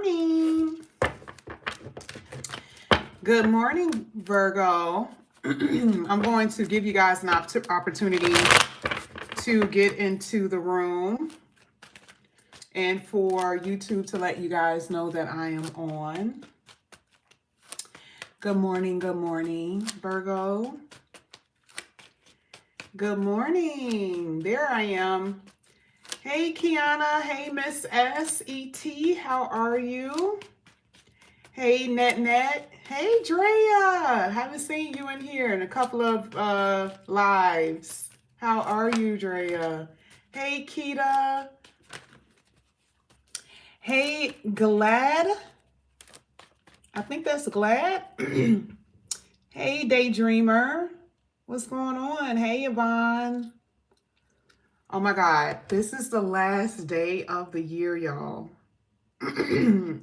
morning. Good morning, Virgo. I'm going to give you guys an opportunity to get into the room and for YouTube to let you guys know that I am on. Good morning, Virgo. Good morning. There I am. Hey, Kiana. Hey, Miss S.E.T. How are you? Hey, Net. Hey, Drea. Haven't seen you in here in a couple of lives. How are you, Drea? Hey, Kita. Hey, Glad. I think that's Glad. Hey, Daydreamer. What's going on? Hey, Yvonne. Oh my God, this is the last day of the year, y'all.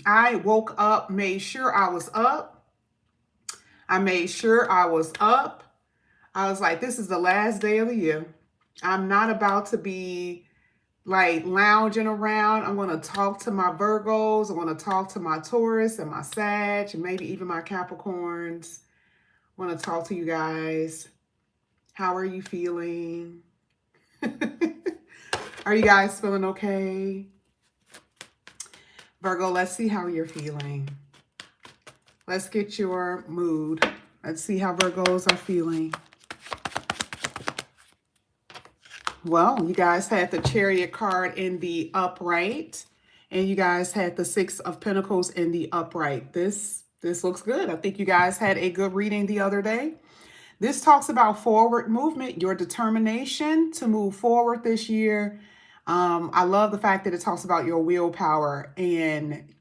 I woke up, made sure I was up. I was like, this is the last day of the year. I'm not about to be like lounging around. I'm going to talk to my Virgos. I want to talk to my Taurus and my Sag and maybe even my Capricorns. I want to talk to you guys. How are you feeling? Are you guys feeling okay? Virgo, let's see how you're feeling. Let's get your mood. Let's see how Virgos are feeling. Well, you guys had the Chariot card in the upright, and you guys had the Six of Pentacles in the upright. This looks good. I think you guys had a good reading the other day. This talks about forward movement, your determination to move forward this year. I love the fact that it talks about your willpower. And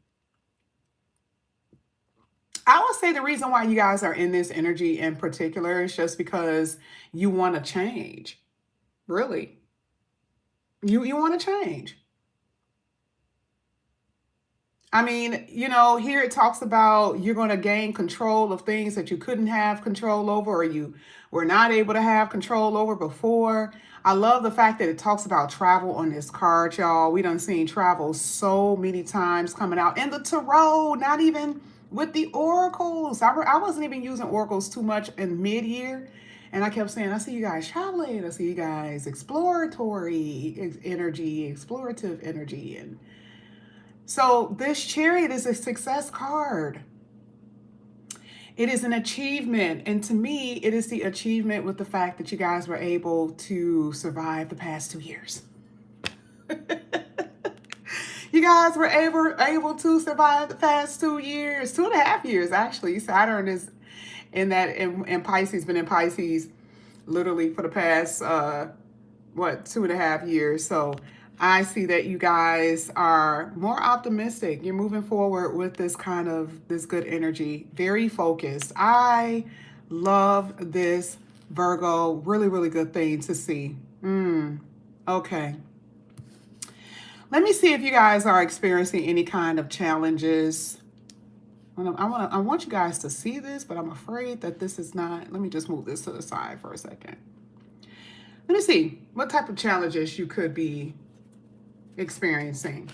I would say the reason why you guys are in this energy in particular is just because you want to change. Really. You want to change. I mean, you know, here it talks about you're going to gain control of things that you couldn't have control over or you were not able to have control over before. I love the fact that it talks about travel on this card, y'all. We done seen travel so many times coming out in the tarot, not even with the oracles. I wasn't even using oracles too much in mid-year. And I kept saying, I see you guys traveling. I see you guys exploratory energy, explorative energy. And so this Chariot is a success card. It is an achievement. And to me, it is the achievement with the fact that you guys were able to survive the past 2 years. You guys were able to survive the past 2 years, 2.5 years, actually. Saturn is in Pisces, been in Pisces literally for the past, 2.5 years. So I see that you guys are more optimistic. You're moving forward with this good energy, very focused. I love this, Virgo. Really, really good thing to see. Okay. Let me see if you guys are experiencing any kind of challenges. I want you guys to see this, but I'm afraid that this is not. Let me just move this to the side for a second. Let me see what type of challenges you could be experiencing.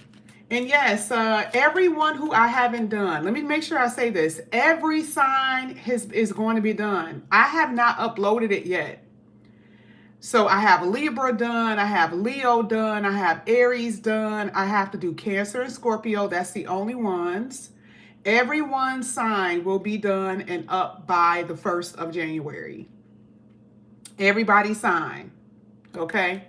And yes, everyone who I haven't done, let me make sure I say this. Every sign is going to be done. I have not uploaded it yet. So I have Libra done, I have Leo done, I have Aries done, I have to do Cancer and Scorpio. That's the only ones. Everyone's sign will be done and up by the 1st of January. Everybody's sign. Okay?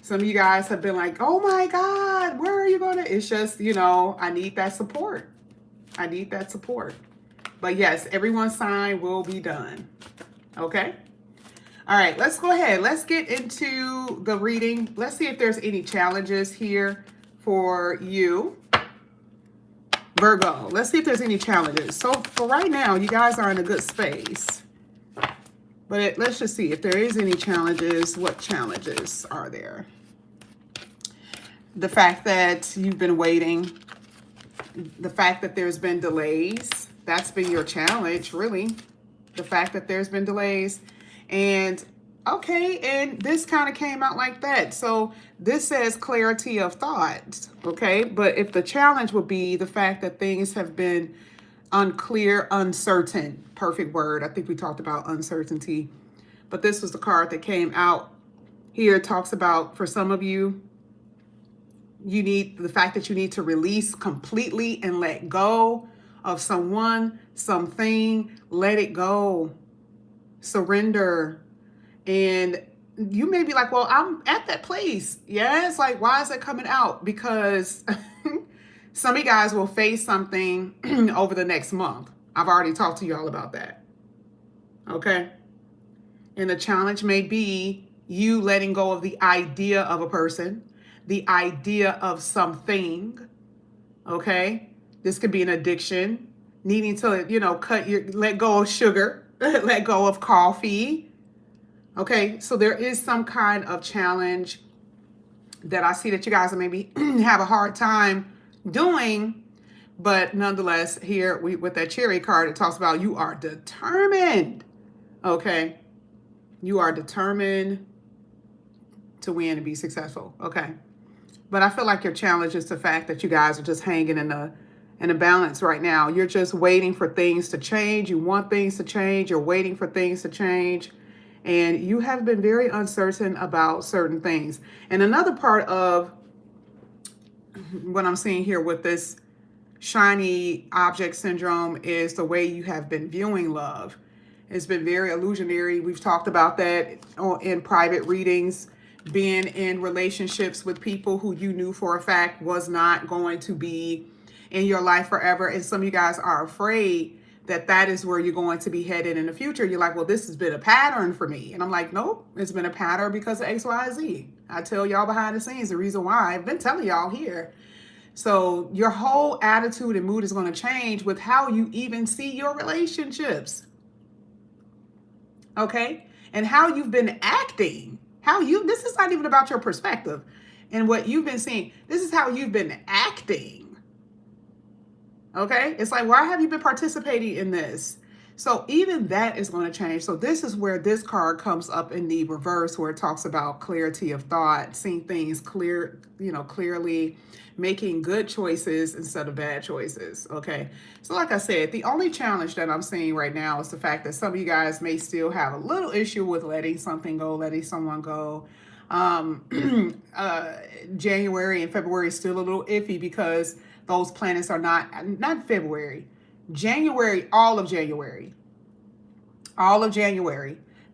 Some of you guys have been like, oh my God, where are you going to? It's just, I need that support. But yes, everyone's sign will be done. Okay? All right, let's go ahead. Let's get into the reading. Let's see if there's any challenges here for you, Virgo. Let's see if there's any challenges. So for right now, you guys are in a good space. But let's just see if there is any challenges. What challenges are there? The fact that you've been waiting. The fact that there's been delays. That's been your challenge, really. The fact that there's been delays. And Okay, and this kind of came out like that. So this says clarity of thought, okay? But if the challenge would be the fact that things have been unclear, uncertain, perfect word. I think we talked about uncertainty. But this was the card that came out here. It talks about, for some of you, you need the fact that you need to release completely and let go of someone, something. Let it go. Surrender. And you may be like, well, I'm at that place. Yeah, it's like, why is it coming out? Because some of you guys will face something over the next month. I've already talked to you all about that. Okay. And the challenge may be you letting go of the idea of a person, the idea of something. Okay. This could be an addiction, needing to, let go of sugar, let go of coffee. Okay. So there is some kind of challenge that I see that you guys maybe have a hard time doing. But nonetheless, here with that cherry card, it talks about you are determined. Okay. You are determined to win and be successful. Okay. But I feel like your challenge is the fact that you guys are just hanging in a balance right now. You're just waiting for things to change. You want things to change. You're waiting for things to change. And you have been very uncertain about certain things. And another part of what I'm seeing here with this shiny object syndrome is the way you have been viewing love. It's been very illusionary. We've talked about that in private readings, being in relationships with people who you knew for a fact was not going to be in your life forever. And some of you guys are afraid that that is where you're going to be headed in the future. You're like, well, this has been a pattern for me. And I'm like, nope, it's been a pattern because of X, Y, Z. I tell y'all behind the scenes the reason why. I've been telling y'all here. So your whole attitude and mood is going to change with how you even see your relationships. Okay? And how you've been acting. This is not even about your perspective and what you've been seeing. This is how you've been acting. Okay? It's like, why have you been participating in this? So even that is going to change. So this is where this card comes up in the reverse, where it talks about clarity of thought, seeing things clearly, making good choices instead of bad choices. Okay. So like I said, the only challenge that I'm seeing right now is the fact that some of you guys may still have a little issue with letting something go, letting someone go. January and February is still a little iffy because those planets are not February. January, all of January,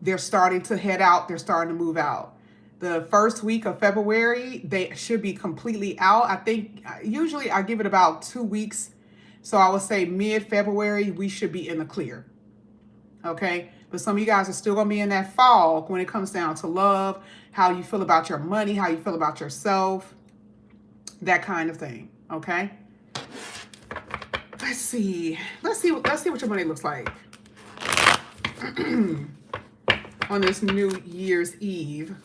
they're starting to head out. They're starting to move out. The first week of February, they should be completely out. I think usually I give it about 2 weeks. So I would say mid-February, we should be in the clear. Okay. But some of you guys are still going to be in that fog when it comes down to love, how you feel about your money, how you feel about yourself, that kind of thing. Okay. Let's see what your money looks like on this New Year's Eve.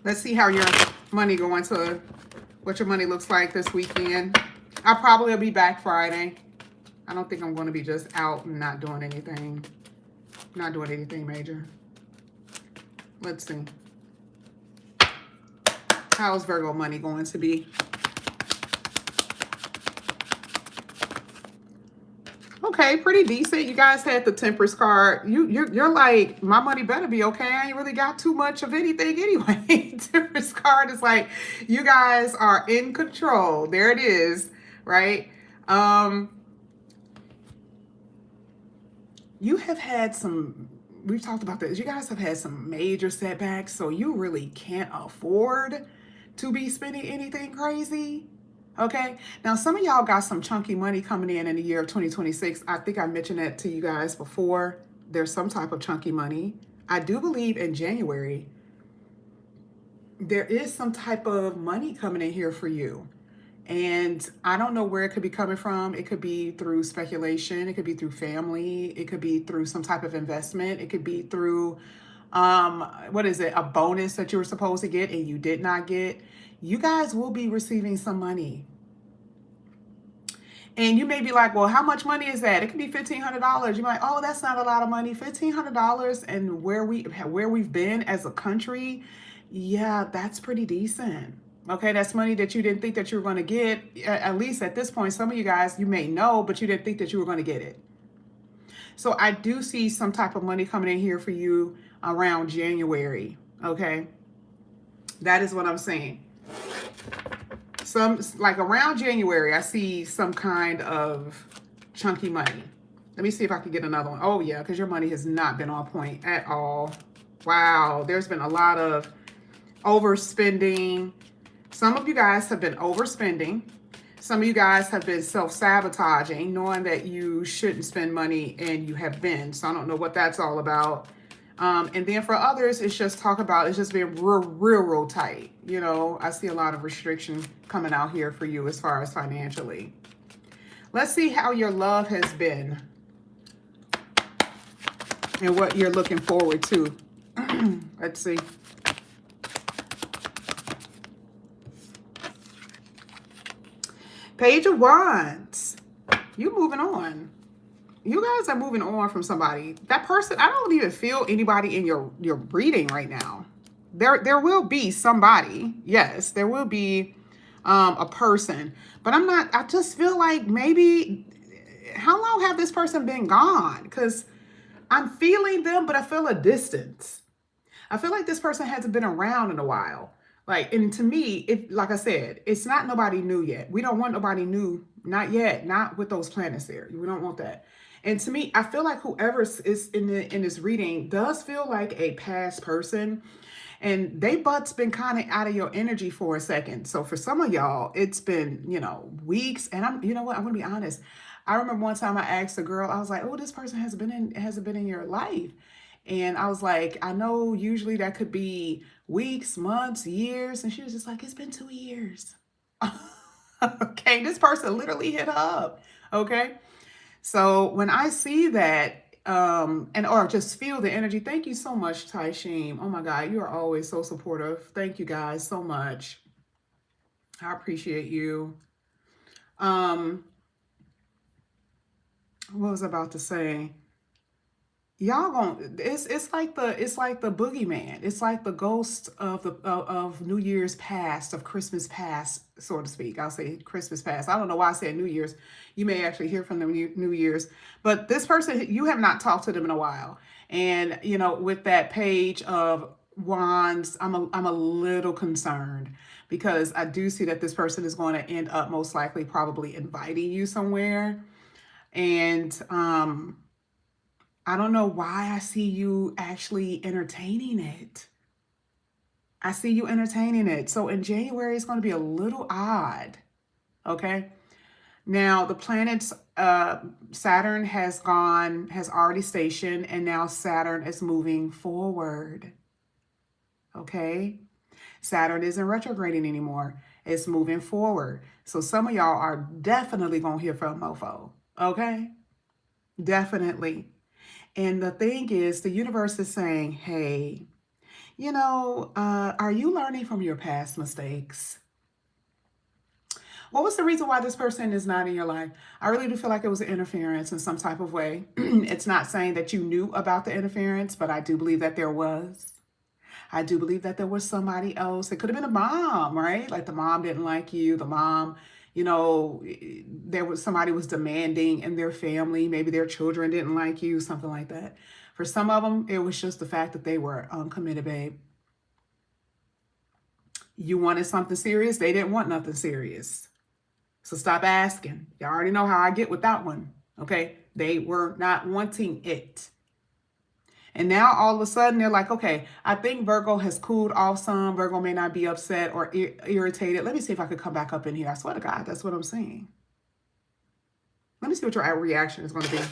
Let's see how your money what your money looks like this weekend. I probably will be back Friday. I don't think I'm going to be just out and not doing anything major. Let's see. How's Virgo money going to be? Okay, pretty decent. You guys had the Temperance card. You're like, my money better be okay. I ain't really got too much of anything anyway. Temperance card is like, you guys are in control. There it is, right? You have had we've talked about this. You guys have had some major setbacks, so you really can't afford to be spending anything crazy. Okay. Now, some of y'all got some chunky money coming in the year of 2026. I think I mentioned that to you guys before. There's some type of chunky money. I do believe in January, there is some type of money coming in here for you. And I don't know where it could be coming from. It could be through speculation. It could be through family. It could be through some type of investment. It could be through, a bonus that you were supposed to get and you did not get. You guys will be receiving some money. And you may be like, well, how much money is that? It could be $1,500. You're like, oh, that's not a lot of money. $1,500 and where we've been as a country, yeah, that's pretty decent. Okay, that's money that you didn't think that you were going to get. At least at this point, some of you guys, you may know, but you didn't think that you were going to get it. So I do see some type of money coming in here for you around January. Okay, that is what I'm saying. Some, like around January, I see some kind of chunky money. Let me see if I can get another one. Oh yeah, because your money has not been on point at all. Wow, there's been a lot of overspending. Some of you guys have been overspending. Some of you guys have been self-sabotaging, knowing that you shouldn't spend money and you have been. So I don't know what that's all about. And then for others, it's just it's just being real tight. You know, I see a lot of restriction coming out here for you as far as financially. Let's see how your love has been and what you're looking forward to. Let's see. Page of Wands. You moving on. You guys are moving on from somebody. That person, I don't even feel anybody in your reading right now. There will be somebody. Yes, there will be a person. But I just feel like maybe, how long have this person been gone? Because I'm feeling them, but I feel a distance. I feel like this person hasn't been around in a while. Like, and to me, like I said, it's not nobody new yet. We don't want nobody new. Not yet. Not with those planets there. We don't want that. And to me, I feel like whoever is in this reading does feel like a past person. And they butt's been kind of out of your energy for a second. So for some of y'all, it's been, weeks. And you know what? I'm going to be honest. I remember one time I asked a girl, I was like, oh, this person hasn't been in your life. And I was like, I know usually that could be weeks, months, years. And she was just like, it's been 2 years. Okay, this person literally hit her up. Okay. So when I see that, or just feel the energy, thank you so much, Taishim. Oh my God, you are always so supportive. Thank you guys so much. I appreciate you. What was I about to say? Y'all gonna, it's like the boogeyman. It's like the ghost of New Year's past, of Christmas past, so to speak. I'll say Christmas past. I don't know why I said New Year's. You may actually hear from them New Year's, but this person, you have not talked to them in a while. And with that Page of Wands, I'm a little concerned, because I do see that this person is going to end up most likely probably inviting you somewhere. And I don't know why I see you actually entertaining it. I see you entertaining it. So in January, it's going to be a little odd. Okay. Now the planets, Saturn has already stationed, and now Saturn is moving forward. Okay. Saturn isn't retrograding anymore. It's moving forward. So some of y'all are definitely going to hear from a mofo. Okay. Definitely. And the thing is, the universe is saying, hey, are you learning from your past mistakes? What was the reason why this person is not in your life? I really do feel like it was an interference in some type of way. It's not saying that you knew about the interference, but I do believe that there was. I do believe that there was somebody else. It could have been a mom, right? Like the mom didn't like you. The mom, somebody was demanding in their family. Maybe their children didn't like you, something like that. For some of them, it was just the fact that they were uncommitted, babe. You wanted something serious. They didn't want nothing serious. So stop asking. You already know how I get with that one. Okay. They were not wanting it. And now all of a sudden they're like, okay, I think Virgo has cooled off some. Virgo may not be upset or irritated. Let me see if I could come back up in here. I swear to God, that's what I'm saying. Let me see what your reaction is going to be.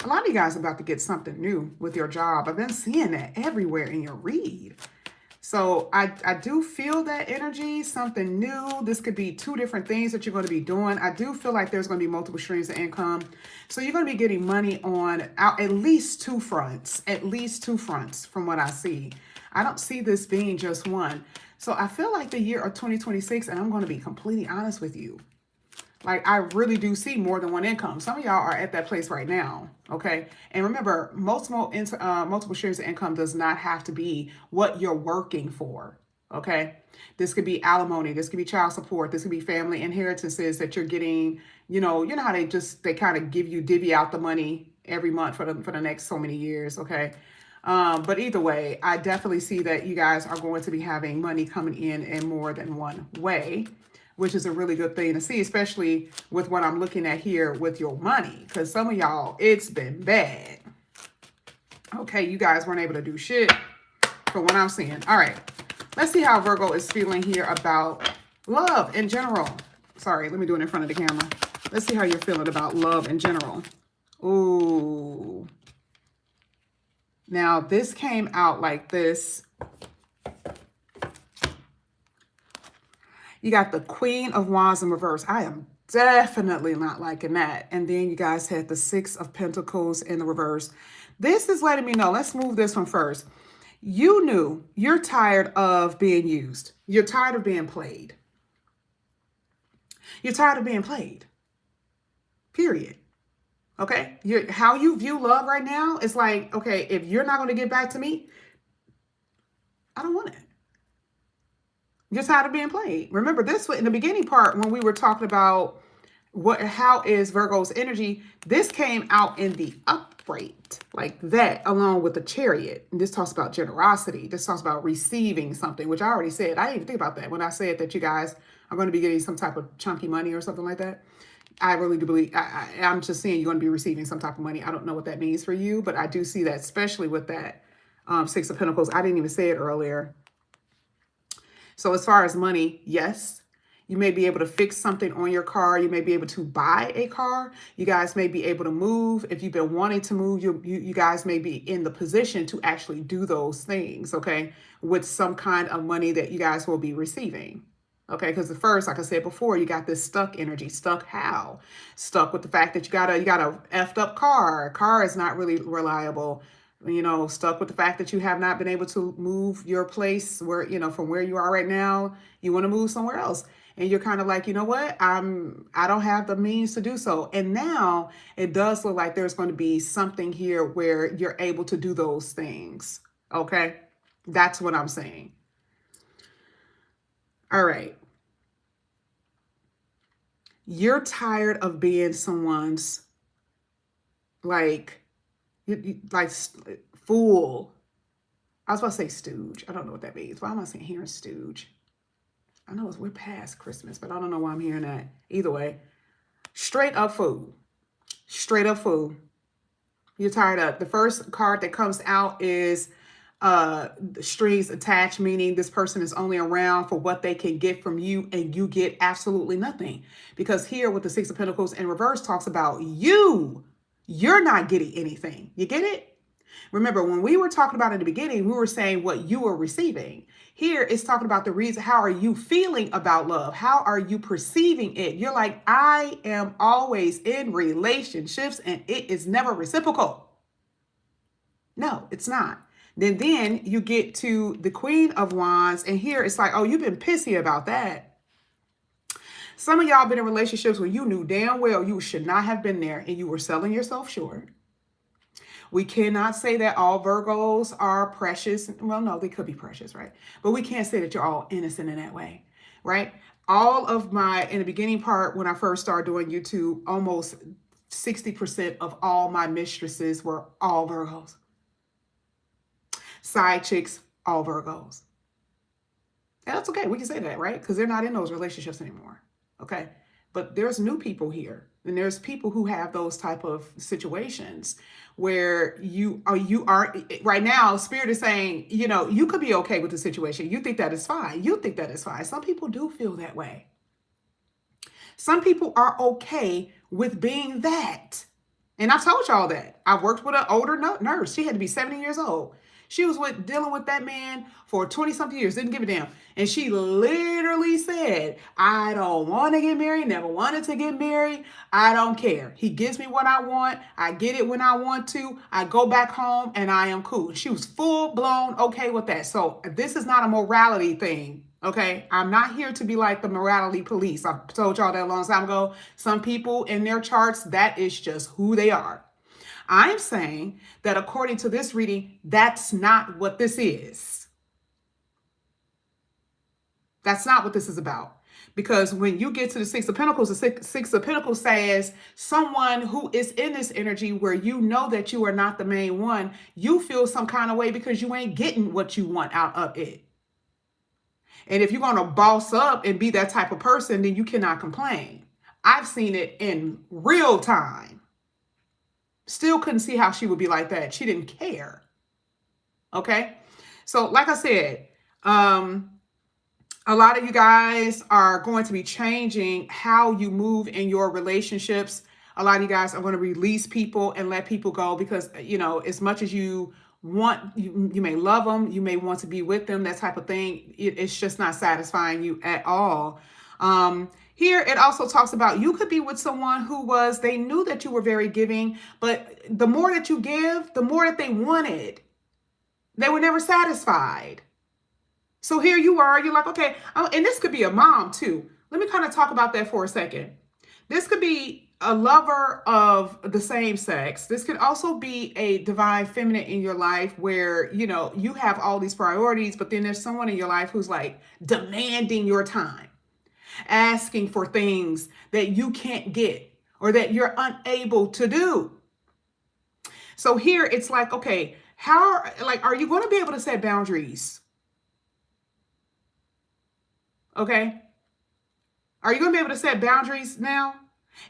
A lot of you guys are about to get something new with your job. I've been seeing that everywhere in your read. So I do feel that energy, something new. This could be 2 different things that you're going to be doing. I do feel like there's going to be multiple streams of income. So you're going to be getting money on at least 2 fronts, from what I see. I don't see this being just one. So I feel like the year of 2026, and I'm going to be completely honest with you, Like, I really do see more than one income. Some of y'all are at that place right now, okay? And remember, multiple streams of income does not have to be what you're working for, okay? This could be alimony. This could be child support. This could be family inheritances that you're getting. You know how they kind of divvy out the money every month for the next so many years, okay? But either way, I definitely see that you guys are going to be having money coming in more than one way, which is a really good thing to see, especially with what I'm looking at here with your money. Because some of y'all, it's been bad. Okay, you guys weren't able to do shit for what I'm seeing. All right, let's see how Virgo is feeling here about love in general. Sorry, let me do it in front of the camera. Let's see how you're feeling about love in general. Ooh. Now, this came out like this. You got the Queen of Wands in reverse. I am definitely not liking that. And then you guys had the Six of Pentacles in the reverse. This is letting me know. Let's move this one first. You knew you're tired of being used. You're tired of being played. You're tired of being played. Period. Okay? How you view love right now is like, okay, if you're not going to get back to me, I don't want it. You're tired of being played. Remember this in the beginning part when we were talking about how is Virgo's energy, this came out in the upright like that, along with the Chariot. And this talks about generosity. This talks about receiving something, which I already said. I didn't even think about that when I said that you guys are going to be getting some type of chunky money or something like that. I really do believe, I'm just saying you're going to be receiving some type of money. I don't know what that means for you, but I do see that, especially with that Six of Pentacles. I didn't even say it earlier. So as far as money, yes, you may be able to fix something on your car. You may be able to buy a car. You guys may be able to move. If you've been wanting to move, you guys may be in the position to actually do those things, okay, with some kind of money that you guys will be receiving. Okay, because at first, like I said before, you got this stuck energy. Stuck how? Stuck with the fact that you got a effed up car. Car is not really reliable. Stuck with the fact that you have not been able to move your place where, from where you are right now, you want to move somewhere else. And you're kind of like, you know what? I don't have the means to do so. And now it does look like there's going to be something here where you're able to do those things. Okay. That's what I'm saying. All right. You're tired of being someone's like fool. I was about to say stooge. I don't know what that means. Why am I saying hearing stooge? I know we're past Christmas, but I don't know why I'm hearing that. Either way, straight up fool. Straight up fool. You're tired of. The first card that comes out is strings attached, meaning this person is only around for what they can get from you and you get absolutely nothing. Because here with the Six of Pentacles in reverse talks about you're not getting anything. You get it? Remember, when we were talking about in the beginning, we were saying what you were receiving. Here it's talking about the reason. How are you feeling about love? How are you perceiving it? You're like, I am always in relationships and it is never reciprocal. No, it's not. Then you get to the Queen of Wands, and here it's like, oh, you've been pissy about that. Some of y'all been in relationships where you knew damn well you should not have been there and you were selling yourself short. We cannot say that all Virgos are precious. Well, no, they could be precious, right? But we can't say that you're all innocent in that way, right? In the beginning part, when I first started doing YouTube, almost 60% of all my mistresses were all Virgos. Side chicks, all Virgos. And that's okay. We can say that, right? Because they're not in those relationships anymore. Okay. But there's new people here. And there's people who have those type of situations where you are right now. Spirit is saying, you could be okay with the situation. You think that is fine. You think that is fine. Some people do feel that way. Some people are okay with being that. And I told y'all that. I worked with an older nurse. She had to be 70 years old. She was dealing with that man for 20-something years, didn't give a damn. And she literally said, I don't want to get married, never wanted to get married. I don't care. He gives me what I want. I get it when I want to. I go back home and I am cool. She was full blown okay with that. So this is not a morality thing. Okay, I'm not here to be like the morality police. I've told y'all that a long time ago. Some people in their charts, that is just who they are. I'm saying that according to this reading, that's not what this is. That's not what this is about. Because when you get to the Six of Pentacles, the Six of Pentacles says someone who is in this energy where you know that you are not the main one, you feel some kind of way because you ain't getting what you want out of it. And if you're going to boss up and be that type of person, then you cannot complain. I've seen it in real time. Still couldn't see how she would be like that. She didn't care. Okay. So like I said, a lot of you guys are going to be changing how you move in your relationships. A lot of you guys are going to release people and let people go because, you know, as much as you want, you may love them, you may want to be with them, that type of thing. It's just not satisfying you at all. Here it also talks about you could be with someone who they knew that you were very giving, but the more that you give, the more that they wanted. They were never satisfied. So here you are, you're like, okay, and this could be a mom too. Let me kind of talk about that for a second. This could be a lover of the same sex. This could also be a divine feminine in your life where, you know, you have all these priorities, but then there's someone in your life who's like demanding your time, asking for things that you can't get or that you're unable to do. So here it's like, okay, are you going to be able to set boundaries? Okay. Are you going to be able to set boundaries now?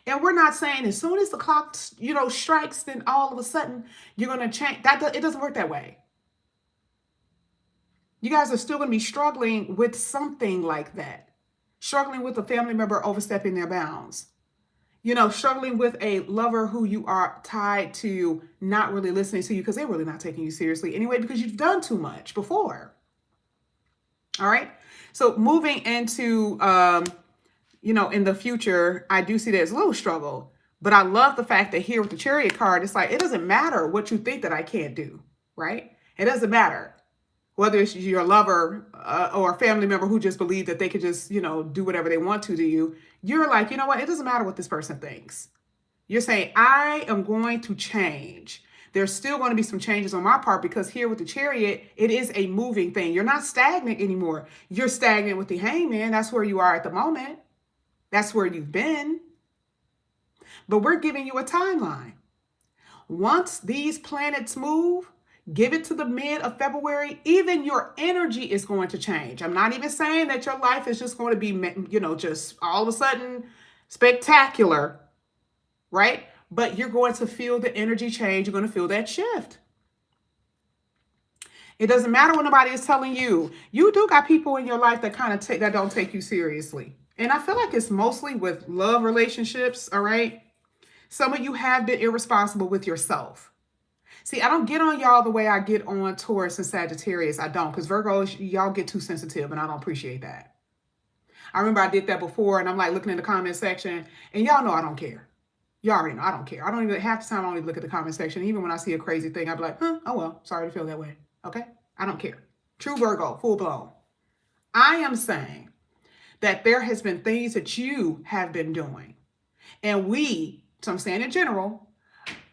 And we're not saying as soon as the clock, strikes, then all of a sudden you're going to change. It doesn't work that way. You guys are still going to be struggling with something like that. Struggling with a family member overstepping their bounds. Struggling with a lover who you are tied to not really listening to you because they're really not taking you seriously anyway because you've done too much before. All right. So moving into, in the future, I do see there's a little struggle, but I love the fact that here with the Chariot card, it's like, it doesn't matter what you think that I can't do, right? It doesn't matter whether it's your lover or a family member who just believe that they could just, do whatever they want to you. You're like, you know what? It doesn't matter what this person thinks. You're saying, I am going to change. There's still going to be some changes on my part because here with the Chariot, it is a moving thing. You're not stagnant anymore. You're stagnant with the Hangman. That's where you are at the moment. That's where you've been. But we're giving you a timeline. Once these planets move, give it to the mid of February, even your energy is going to change. I'm not even saying that your life is just going to be, just all of a sudden spectacular, right? But you're going to feel the energy change. You're going to feel that shift. It doesn't matter what nobody is telling you. You do got people in your life that that don't take you seriously. And I feel like it's mostly with love relationships, all right? Some of you have been irresponsible with yourself. See, I don't get on y'all the way I get on Taurus and Sagittarius. I don't, because Virgos, y'all get too sensitive, and I don't appreciate that. I remember I did that before, and I'm like looking in the comment section, and y'all know I don't care. You already know I don't care. I don't even, half the time I don't even look at the comment section. Even when I see a crazy thing, I'll be like, oh well, sorry to feel that way. Okay? I don't care. True Virgo, full blown. I am saying that there has been things that you have been doing. And so I'm saying in general,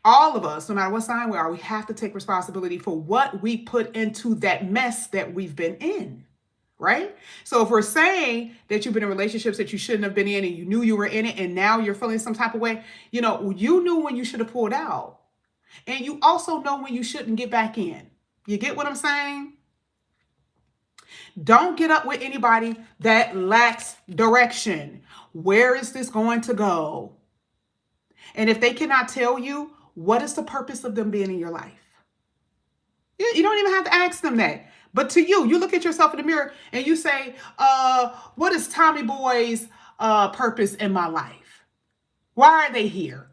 all of us, no matter what sign we are, we have to take responsibility for what we put into that mess that we've been in. Right? So if we're saying that you've been in relationships that you shouldn't have been in and you knew you were in it and now you're feeling some type of way, you knew when you should have pulled out. And you also know when you shouldn't get back in. You get what I'm saying? Don't get up with anybody that lacks direction. Where is this going to go? And if they cannot tell you, what is the purpose of them being in your life? You don't even have to ask them that. But to you look at yourself in the mirror and you say, what is Tommy Boy's purpose in my life? Why are they here?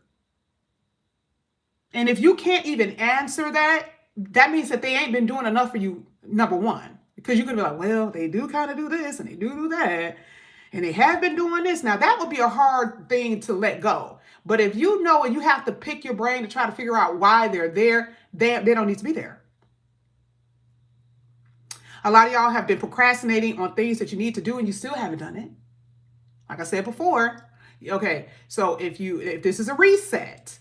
And if you can't even answer that, that means that they ain't been doing enough for you, number one. Because you could be like, well, they do kind of do this and they do that. And they have been doing this. Now, that would be a hard thing to let go. But if you know and you have to pick your brain to try to figure out why they're there, they don't need to be there. A lot of y'all have been procrastinating on things that you need to do and you still haven't done it. Like I said before, okay, so if this is a reset,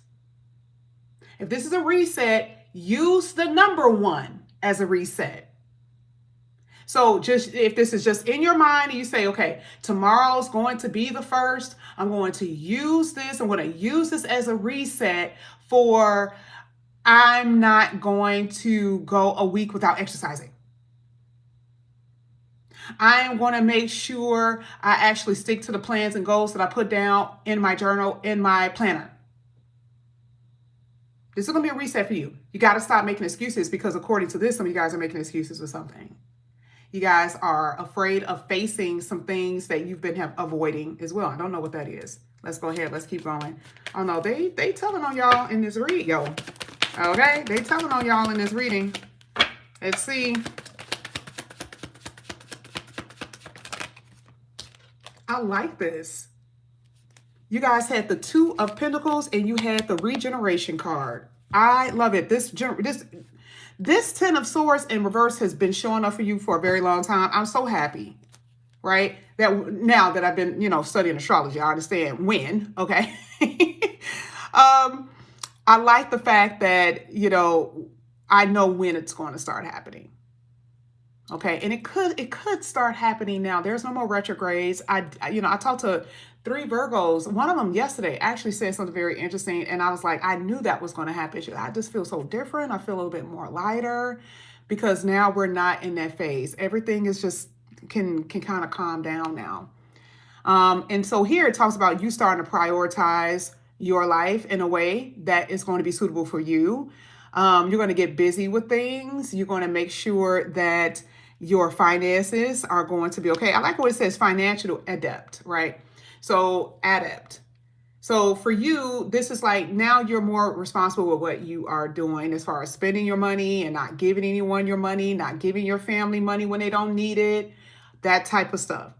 use the number 1 as a reset. So just if this is just in your mind and you say, okay, tomorrow's going to be the 1st, I'm going to use this. I'm going to use this as a reset for I'm not going to go a week without exercising. I am going to make sure I actually stick to the plans and goals that I put down in my journal, in my planner. This is going to be a reset for you. You got to stop making excuses, because according to this, some of you guys are making excuses with something. You guys are afraid of facing some things that you've been avoiding as well. I don't know what that is. Let's go ahead. Let's keep going. Oh no, they telling on y'all in this read, yo. Okay, they telling on y'all in this reading. Let's see. I like this. You guys had the 2 of Pentacles and you had the Regeneration card. I love it. This 10 of Swords in reverse has been showing up for you for a very long time. I'm so happy, right? That now that I've been, studying astrology, I understand when, okay? I like the fact that, I know when it's going to start happening. Okay, and it could start happening now. There's no more retrogrades. I talked to 3 Virgos. One of them yesterday actually said something very interesting, and I was like, I knew that was going to happen. I just feel so different. I feel a little bit more lighter because now we're not in that phase. Everything is just can kind of calm down now. And so here it talks about you starting to prioritize your life in a way that is going to be suitable for you. You're going to get busy with things. You're going to make sure that your finances are going to be okay. I like what it says, financial adept, right? So adept. So for you, this is like now you're more responsible with what you are doing as far as spending your money and not giving anyone your money, not giving your family money when they don't need it, that type of stuff.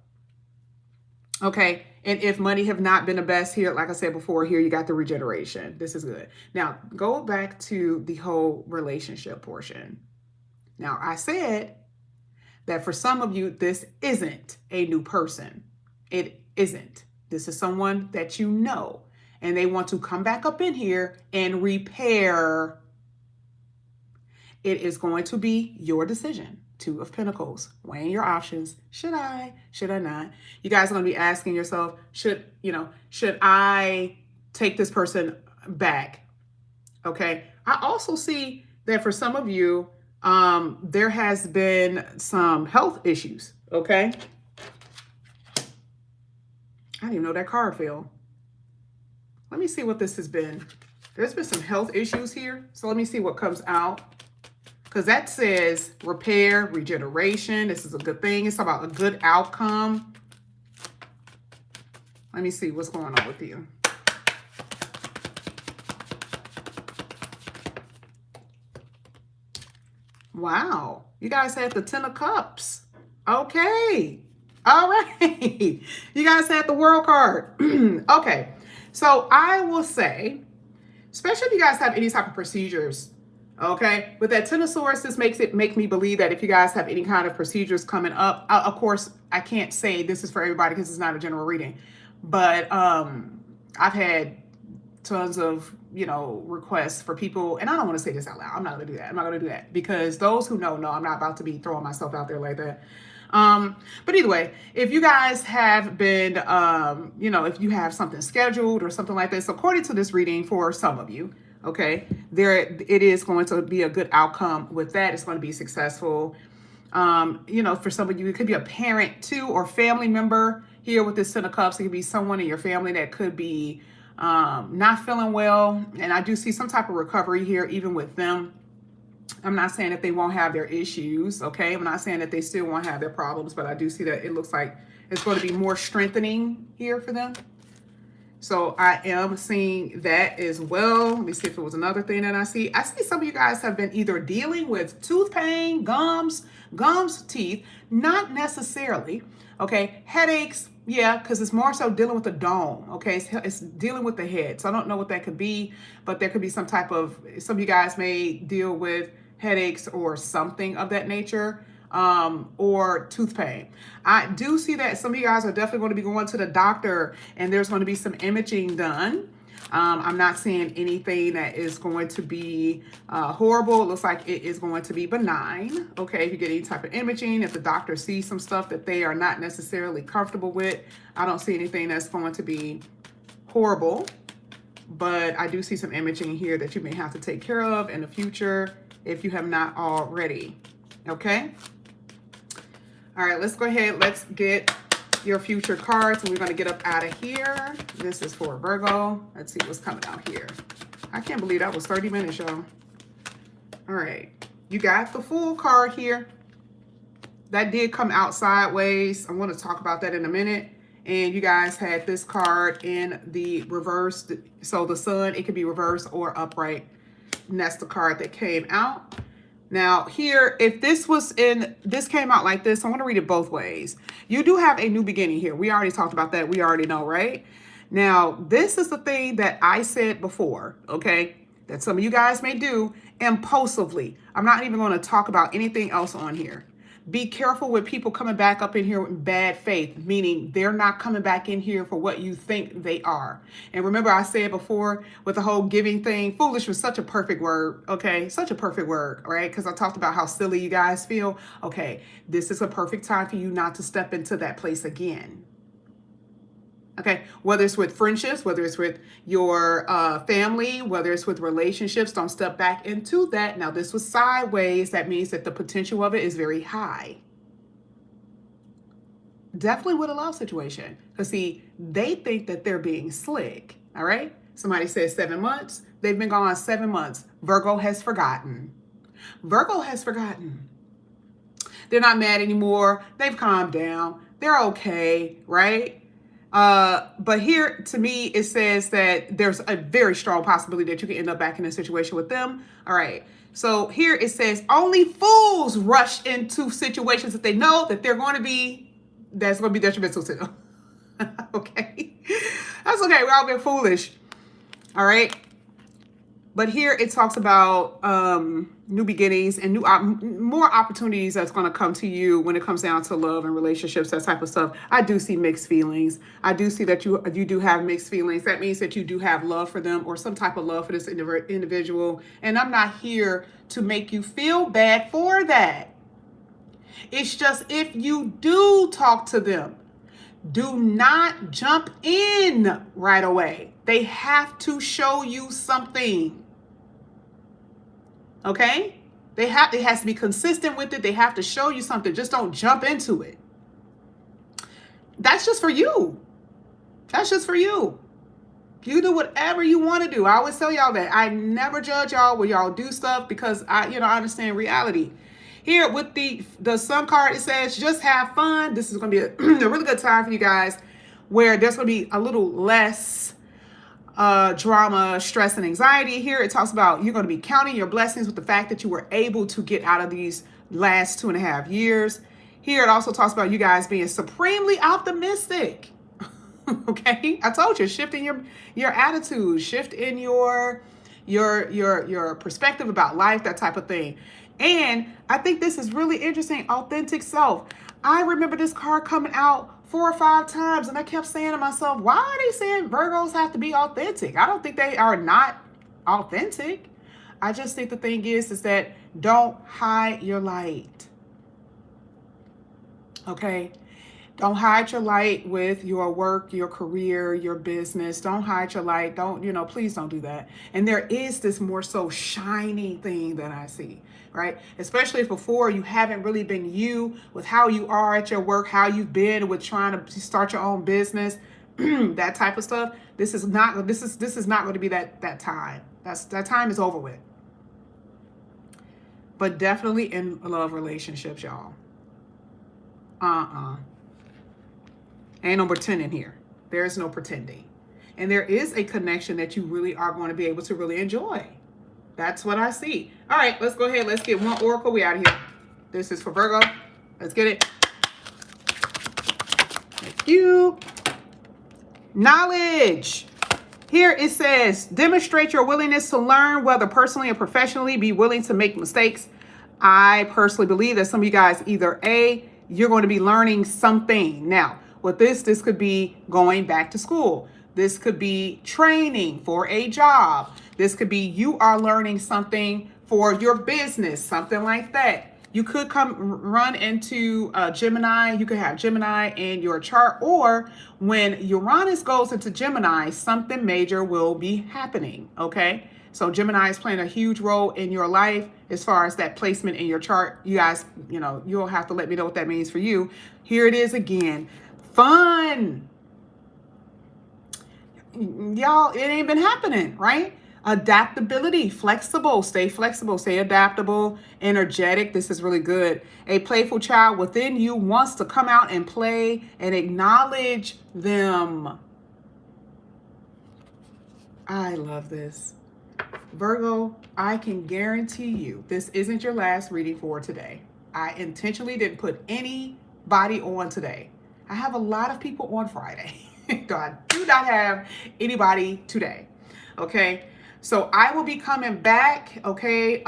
Okay. And if money have not been the best here, like I said before, here you got the regeneration. This is good. Now go back to the whole relationship portion. Now I said that for some of you, this isn't a new person. It isn't. This is someone that you know, and they want to come back up in here and repair. It is going to be your decision. 2 of Pentacles, weighing your options. Should I not? You guys are going to be asking yourself, should I take this person back? Okay. I also see that for some of you, there has been some health issues. Okay. I didn't even know that card fell. Let me see what this has been. There's been some health issues here. So let me see what comes out. Because that says repair, regeneration. This is a good thing. It's about a good outcome. Let me see what's going on with you. Wow. You guys had the 10 of Cups. Okay. All right. You guys had the World card. Okay. So I will say, especially if you guys have any type of procedures, okay, with that 10 of Swords, this make me believe that if you guys have any kind of procedures coming up, of course, I can't say this is for everybody because it's not a general reading, but I've had tons of, requests for people, and I don't want to say this out loud. I'm not going to do that. I'm not going to do that because those who know, I'm not about to be throwing myself out there like that. But either way, if you guys have been, if you have something scheduled or something like this, according to this reading for some of you, okay, it is going to be a good outcome with that. It's going to be successful. For some of you, it could be a parent too, or family member here with this 10 of Cups. It could be someone in your family that could be, not feeling well. And I do see some type of recovery here, even with them. I'm not saying that they won't have their issues, okay? I'm not saying that they still won't have their problems, but I do see that it looks like it's going to be more strengthening here for them. So I am seeing that as well. Let me see if it was another thing that I see. I see some of you guys have been either dealing with tooth pain, gums, teeth, not necessarily, okay? Headaches, yeah, because it's more so dealing with the dome, okay? It's dealing with the head. So I don't know what that could be, but there could be some type of, some of you guys may deal with headaches or something of that nature. or tooth pain. I do see that some of you guys are definitely going to be going to the doctor, and there's going to be some imaging done. I'm not seeing anything that is going to be horrible. It looks like it is going to be benign. Okay, if you get any type of imaging, if the doctor sees some stuff that they are not necessarily comfortable with, I don't see anything that's going to be horrible. But I do see some imaging here that you may have to take care of in the future if you have not already. Okay? All right, let's go ahead. Let's get your future cards, and we're going to get up out of here. This is for Virgo. Let's see what's coming out here. I can't believe that was 30 minutes, y'all. All right. You got the Fool card here. That did come out sideways. I want to talk about that in a minute. And you guys had this card in the reverse. So the Sun, it could be reversed or upright. And that's the card that came out. Now here, if this came out like this, I want to read it both ways. You do have a new beginning here. We already talked about that. We already know, right? Now, this is the thing that I said before, okay? That some of you guys may do impulsively. I'm not even going to talk about anything else on here. Be careful with people coming back up in here with bad faith, meaning they're not coming back in here for what you think they are. And remember, I said before with the whole giving thing, foolish was such a perfect word, okay? Such a perfect word, right? Because I talked about how silly you guys feel. Okay, this is a perfect time for you not to step into that place again. Okay, whether it's with friendships, whether it's with your family, whether it's with relationships, don't step back into that. Now, this was sideways. That means that the potential of it is very high. Definitely with a love situation. Because, see, they think that they're being slick, all right? Somebody says 7 months. They've been gone 7 months. Virgo has forgotten. Virgo has forgotten. They're not mad anymore. They've calmed down. They're okay, right? But here, to me, it says that there's a very strong possibility that you can end up back in a situation with them. All right. So here it says only fools rush into situations that they know that that's going to be detrimental to them. Okay. That's okay. We're all being foolish. All right. But here it talks about new beginnings and more opportunities that's going to come to you when it comes down to love and relationships, that type of stuff. I do see mixed feelings. I do see that you do have mixed feelings. That means that you do have love for them or some type of love for this individual. And I'm not here to make you feel bad for that. It's just if you do talk to them, do not jump in right away. They have to show you something. Okay? It has to be consistent with it. They have to show you something. Just don't jump into it. That's just for you. That's just for you. You do whatever you want to do. I always tell y'all that. I never judge y'all when y'all do stuff because I understand reality. Here with the Sun card, it says just have fun. This is going to be a really good time for you guys where there's going to be a little less drama, stress, and anxiety. Here it talks about you're going to be counting your blessings with the fact that you were able to get out of these last 2.5 years. Here it also talks about you guys being supremely optimistic. Okay, I told you, shift in your attitude, shift in your perspective about life, that type of thing. And I think this is really interesting. Authentic self. I remember this card coming out 4 or 5 times, and I kept saying to myself, why are they saying Virgos have to be authentic? I don't think they are not authentic. I just think the thing is that don't hide your light. Okay? Don't hide your light with your work, your career, your business. Don't hide your light. Please don't do that. And there is this more so shiny thing that I see, right? Especially if before you haven't really been you with how you are at your work, how you've been with trying to start your own business, that type of stuff. This is not going to be that time. That time is over with. But definitely in love relationships, y'all. Ain't no pretending here. There is no pretending. And there is a connection that you really are going to be able to really enjoy. That's what I see. All right, let's go ahead. Let's get one oracle. We out of here. This is for Virgo. Let's get it. Thank you. Knowledge. Here it says, demonstrate your willingness to learn, whether personally or professionally. Be willing to make mistakes. I personally believe that some of you guys, either A, you're going to be learning something. Now, with this could be going back to school. This could be training for a job. This could be you are learning something for your business, something like that. You could run into Gemini. You could have Gemini in your chart, or when Uranus goes into Gemini, something major will be happening, okay? So Gemini is playing a huge role in your life as far as that placement in your chart. You guys, you'll have to let me know what that means for you. Here it is again. Fun. Y'all, it ain't been happening, right? Adaptability, flexible, stay adaptable, energetic. This is really good. A playful child within you wants to come out and play and acknowledge them. I love this. Virgo, I can guarantee you this isn't your last reading for today. I intentionally didn't put anybody on today. I have a lot of people on Friday. I do not have anybody today. Okay. So I will be coming back, okay,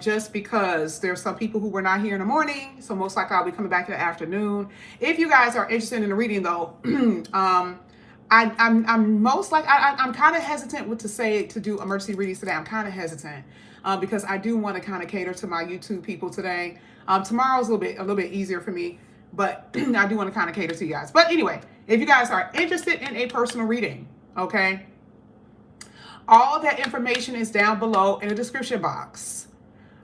just because there's some people who were not here in the morning. So most likely I'll be coming back in the afternoon. If you guys are interested in the reading, though, I'm most like I'm kind of hesitant to do emergency readings today. I'm kind of hesitant because I do want to kind of cater to my YouTube people today. Tomorrow's a little bit easier for me, but I do want to kind of cater to you guys. But anyway, if you guys are interested in a personal reading, okay, all that information is down below in the description box.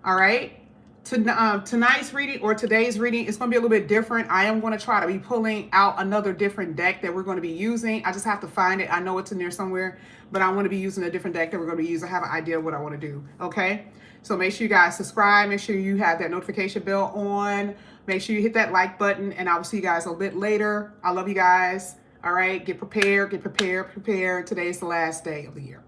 All right. Tonight's reading, or today's reading, is going to be a little bit different. I am going to try to be pulling out another different deck that we're going to be using. I just have to find it. I know it's in there somewhere, but I want to be using a different deck that we're going to be using. I have an idea of what I want to do. Okay. So make sure you guys subscribe. Make sure you have that notification bell on. Make sure you hit that like button, and I will see you guys a little bit later. I love you guys. All right. Get prepared. Today is the last day of the year.